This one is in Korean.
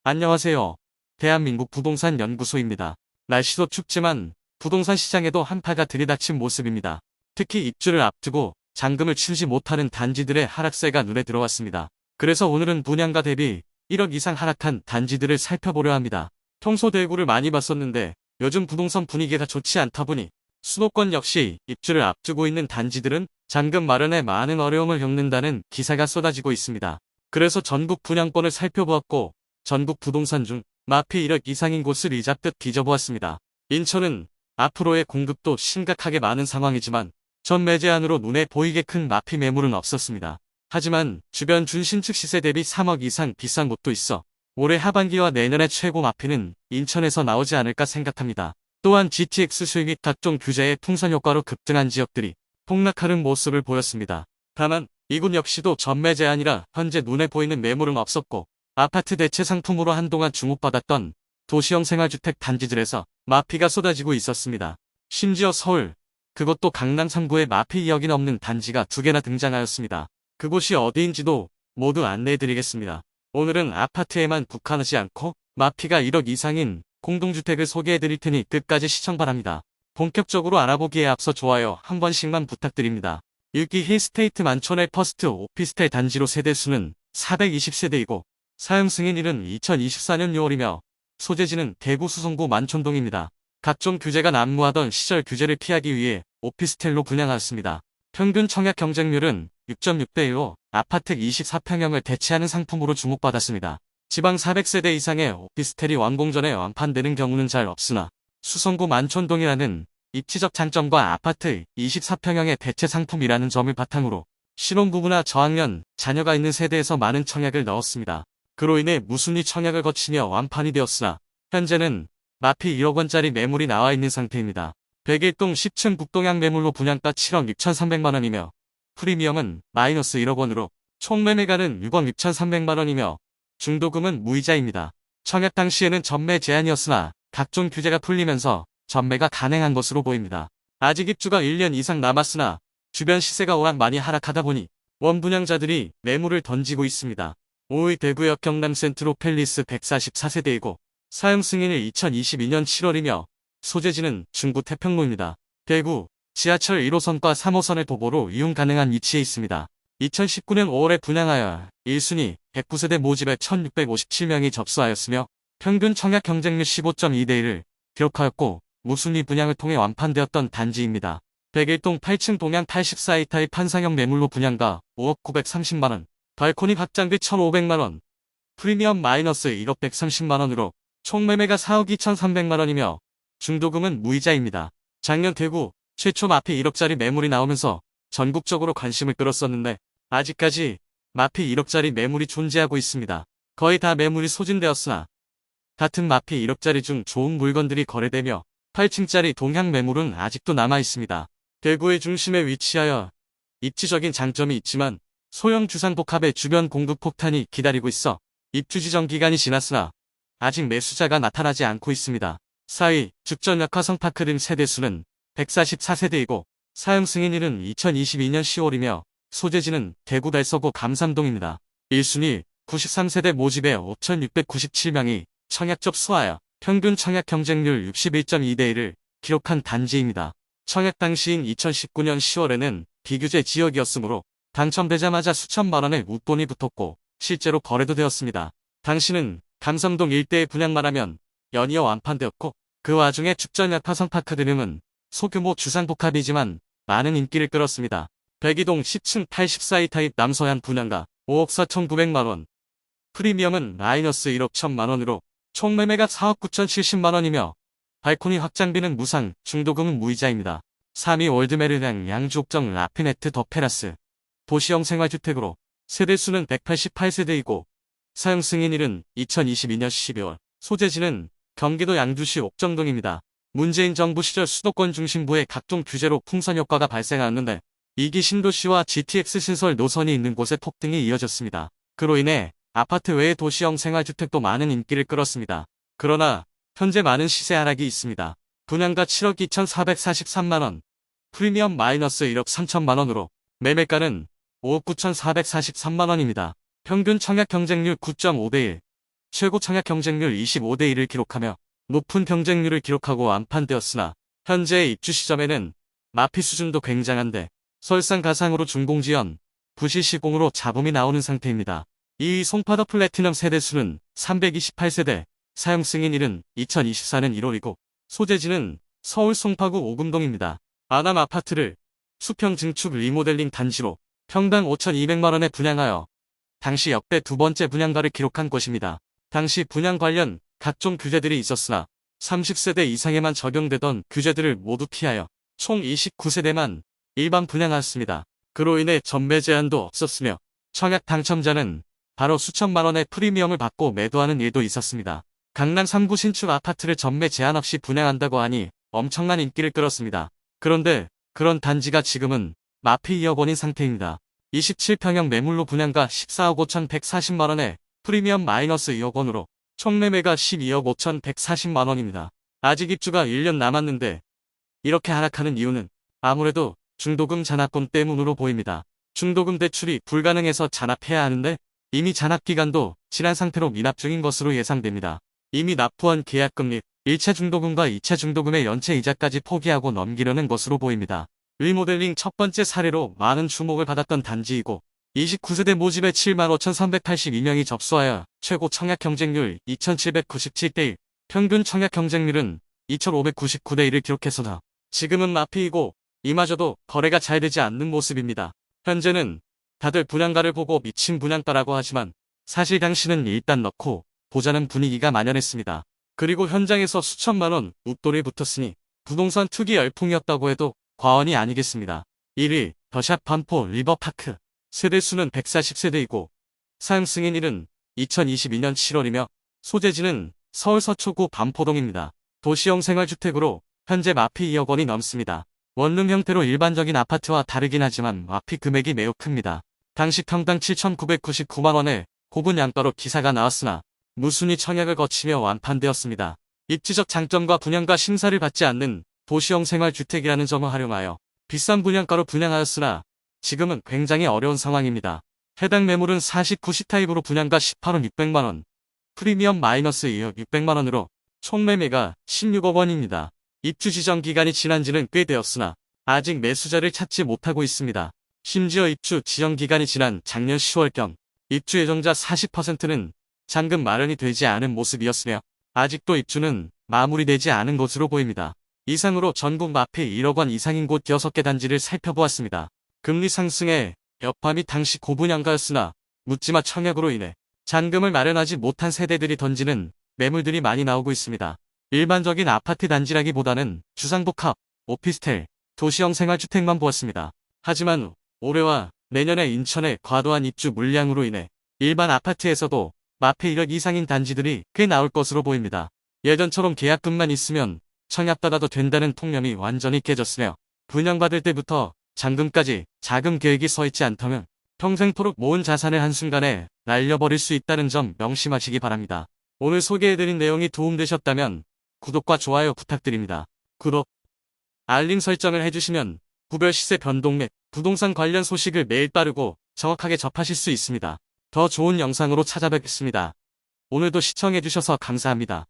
안녕하세요. 대한민국 부동산 연구소입니다. 날씨도 춥지만 부동산 시장에도 한파가 들이닥친 모습입니다. 특히 입주를 앞두고 잔금을 치르지 못하는 단지들의 하락세가 눈에 들어왔습니다. 그래서 오늘은 분양가 대비 1억 이상 하락한 단지들을 살펴보려 합니다. 평소 대구를 많이 봤었는데 요즘 부동산 분위기가 좋지 않다 보니 수도권 역시 입주를 앞두고 있는 단지들은 잔금 마련에 많은 어려움을 겪는다는 기사가 쏟아지고 있습니다. 그래서 전국 분양권을 살펴보았고 전국 부동산 중 마피 1억 이상인 곳을 이잡듯 뒤져보았습니다. 인천은 앞으로의 공급도 심각하게 많은 상황이지만 전 매제안으로 눈에 보이게 큰 마피 매물은 없었습니다. 하지만 주변 준신축 시세 대비 3억 이상 비싼 곳도 있어 올해 하반기와 내년의 최고 마피는 인천에서 나오지 않을까 생각합니다. 또한 GTX 수익 및 각종 규제의 풍선 효과로 급등한 지역들이 폭락하는 모습을 보였습니다. 다만 이곳 역시도 전매 제한이라 현재 눈에 보이는 매물은 없었고 아파트 대체 상품으로 한동안 주목받았던 도시형 생활주택 단지들에서 마피가 쏟아지고 있었습니다. 심지어 서울, 그것도 강남 3구에 마피 2억이 넘는 단지가 2개나 등장하였습니다. 그곳이 어디인지도 모두 안내해드리겠습니다. 오늘은 아파트에만 국한하지 않고 마피가 1억 이상인 공동주택을 소개해드릴 테니 끝까지 시청 바랍니다. 본격적으로 알아보기에 앞서 좋아요 한 번씩만 부탁드립니다. 일기 힐스테이트 만촌의 퍼스트 오피스텔 단지로 세대수는 420세대이고 사용 승인일은 2024년 6월이며 소재지는 대구 수성구 만촌동입니다. 각종 규제가 난무하던 시절 규제를 피하기 위해 오피스텔로 분양하였습니다. 평균 청약 경쟁률은 6.6대 1로 아파트 24평형을 대체하는 상품으로 주목받았습니다. 지방 400세대 이상의 오피스텔이 완공 전에 완판되는 경우는 잘 없으나 수성구 만촌동이라는 입지적 장점과 아파트 24평형의 대체 상품이라는 점을 바탕으로 신혼부부나 저학년, 자녀가 있는 세대에서 많은 청약을 넣었습니다. 그로 인해 무순위 청약을 거치며 완판이 되었으나 현재는 마피 1억 원짜리 매물이 나와 있는 상태입니다. 101동 10층 북동향 매물로 분양가 7억 6,300만 원이며 프리미엄은 마이너스 1억 원으로 총 매매가는 6억 6,300만 원이며 중도금은 무이자입니다. 청약 당시에는 전매 제한이었으나 각종 규제가 풀리면서 전매가 가능한 것으로 보입니다. 아직 입주가 1년 이상 남았으나 주변 시세가 워낙 많이 하락하다 보니 원분양자들이 매물을 던지고 있습니다. 5위 대구역 경남센트로 팰리스 144세대이고 사용 승인일 2022년 7월이며 소재지는 중구 태평로입니다. 대구 지하철 1호선과 3호선의 도보로 이용 가능한 위치에 있습니다. 2019년 5월에 분양하여 1순위 109세대 모집에 1657명이 접수하였으며 평균 청약 경쟁률 15.2대 1을 기록하였고 무순위 분양을 통해 완판되었던 단지입니다. 101동 8층 동양 84이 타입 판상형 매물로 분양가 5억 930만원, 발코니 확장비 1,500만원, 프리미엄 마이너스 1억 130만원으로 총 매매가 4억 2,300만원이며 중도금은 무이자입니다. 작년 대구 최초 마피 1억짜리 매물이 나오면서 전국적으로 관심을 끌었었는데 아직까지 마피 1억짜리 매물이 존재하고 있습니다. 거의 다 매물이 소진되었으나 같은 마피 1억짜리 중 좋은 물건들이 거래되며 8층짜리 동향 매물은 아직도 남아있습니다. 대구의 중심에 위치하여 입지적인 장점이 있지만 소형 주상복합의 주변 공급 폭탄이 기다리고 있어 입주 지정 기간이 지났으나 아직 매수자가 나타나지 않고 있습니다. 4위 죽전역화 성파크 등 세대수는 144세대이고 사용 승인일은 2022년 10월이며 소재지는 대구 달서구 감삼동입니다. 1순위 93세대 모집에 5,697명이 청약 접수하여 평균 청약 경쟁률 61.2대 1을 기록한 단지입니다. 청약 당시인 2019년 10월에는 비규제 지역이었으므로 당첨되자마자 수천만원의 웃돈이 붙었고 실제로 거래도 되었습니다. 당시는 감삼동 일대에 분양만 하면 연이어 완판되었고 그 와중에 죽전역화 성파크 등은 소규모 주상복합이지만 많은 인기를 끌었습니다. 102동 10층 84이 타입 남서양 분양가 5억 4,900만원, 프리미엄은 마이너스 1억 1,000만원으로 총 매매가 4억 9,070만원이며 발코니 확장비는 무상, 중도금은 무이자입니다. 3위 월드메르랑 양주옥정 라피네트 더 페라스 도시형 생활주택으로 세대수는 188세대이고 사용 승인일은 2022년 12월, 소재지는 경기도 양주시 옥정동입니다. 문재인 정부 시절 수도권 중심부의 각종 규제로 풍선 효과가 발생하였는데 2기 신도시와 GTX 신설 노선이 있는 곳에 폭등이 이어졌습니다. 그로 인해 아파트 외의 도시형 생활주택도 많은 인기를 끌었습니다. 그러나 현재 많은 시세 하락이 있습니다. 분양가 7억 2,443만원, 프리미엄 마이너스 1억 3천만원으로 매매가는 5억 9,443만원입니다. 평균 청약 경쟁률 9.5대 1, 최고 청약 경쟁률 25대 1을 기록하며 높은 경쟁률을 기록하고 완판되었으나 현재의 입주 시점에는 마피 수준도 굉장한데 설상가상으로 준공지연, 부실시공으로 잡음이 나오는 상태입니다. 이 송파더 플래티넘 세대수는 328세대, 사용 승인일은 2024년 1월이고 소재지는 서울 송파구 오금동입니다. 아남 아파트를 수평 증축 리모델링 단지로 평당 5,200만원에 분양하여 당시 역대 두 번째 분양가를 기록한 곳입니다. 당시 분양 관련 각종 규제들이 있었으나 30세대 이상에만 적용되던 규제들을 모두 피하여 총 29세대만 일반 분양하였습니다. 그로 인해 전매 제한도 없었으며 청약 당첨자는 바로 수천만원의 프리미엄을 받고 매도하는 일도 있었습니다. 강남 3구 신축 아파트를 전매 제한 없이 분양한다고 하니 엄청난 인기를 끌었습니다. 그런데 그런 단지가 지금은 마피 2억 원인 상태입니다. 27평형 매물로 분양가 14억 5,140만원에 프리미엄 마이너스 2억 원으로 총 매매가 12억 5,140만원입니다. 아직 입주가 1년 남았는데 이렇게 하락하는 이유는 아무래도 중도금 잔압권 때문으로 보입니다. 중도금 대출이 불가능해서 잔압해야 하는데 이미 잔압기간도 지난 상태로 미납 중인 것으로 예상됩니다. 이미 납부한 계약금 및 1차 중도금과 2차 중도금의 연체 이자까지 포기하고 넘기려는 것으로 보입니다. 리모델링 첫 번째 사례로 많은 주목을 받았던 단지이고 29세대 모집에 75,382명이 접수하여 최고 청약 경쟁률 2,797대 1, 평균 청약 경쟁률은 2,599대 1을 기록했으나 지금은 마피이고 이마저도 거래가 잘 되지 않는 모습입니다. 현재는 다들 분양가를 보고 미친 분양가라고 하지만 사실 당시는 일단 넣고 보자는 분위기가 만연했습니다. 그리고 현장에서 수천만원 웃돌이 붙었으니 부동산 투기 열풍이었다고 해도 과언이 아니겠습니다. 1위 더샵 반포 리버파크 세대수는 140세대이고 사용 승인일은 2022년 7월이며 소재지는 서울 서초구 반포동입니다. 도시형 생활주택으로 현재 마피 2억 원이 넘습니다. 원룸 형태로 일반적인 아파트와 다르긴 하지만 마피 금액이 매우 큽니다. 당시 평당 7,999만원에 고분 양가로 기사가 나왔으나 무순위 청약을 거치며 완판되었습니다. 입지적 장점과 분양가 심사를 받지 않는 도시형 생활주택이라는 점을 활용하여 비싼 분양가로 분양하였으나 지금은 굉장히 어려운 상황입니다. 해당 매물은 49시 타입으로 분양가 18억 600만원, 프리미엄 마이너스 2억 600만원으로 총 매매가 16억 원입니다. 입주 지정 기간이 지난 지는 꽤 되었으나 아직 매수자를 찾지 못하고 있습니다. 심지어 입주 지정 기간이 지난 작년 10월경 입주 예정자 40%는 잔금 마련이 되지 않은 모습이었으며 아직도 입주는 마무리되지 않은 것으로 보입니다. 이상으로 전국 마피 1억 원 이상인 곳 6개 단지를 살펴보았습니다. 금리 상승에 여파미 당시 고분양가였으나 묻지마 청약으로 인해 잔금을 마련하지 못한 세대들이 던지는 매물들이 많이 나오고 있습니다. 일반적인 아파트 단지라기보다는 주상복합, 오피스텔, 도시형 생활주택만 보았습니다. 하지만 올해와 내년에 인천의 과도한 입주 물량으로 인해 일반 아파트에서도 마피 1억 이상인 단지들이 꽤 나올 것으로 보입니다. 예전처럼 계약금만 있으면 청약받아도 된다는 통념이 완전히 깨졌으며 분양받을 때부터 잔금까지 자금 계획이 서있지 않다면 평생토록 모은 자산을 한순간에 날려버릴 수 있다는 점 명심하시기 바랍니다. 오늘 소개해드린 내용이 도움되셨다면 구독과 좋아요 부탁드립니다. 구독, 알림 설정을 해주시면 구별 시세 변동 및 부동산 관련 소식을 매일 빠르고 정확하게 접하실 수 있습니다. 더 좋은 영상으로 찾아뵙겠습니다. 오늘도 시청해주셔서 감사합니다.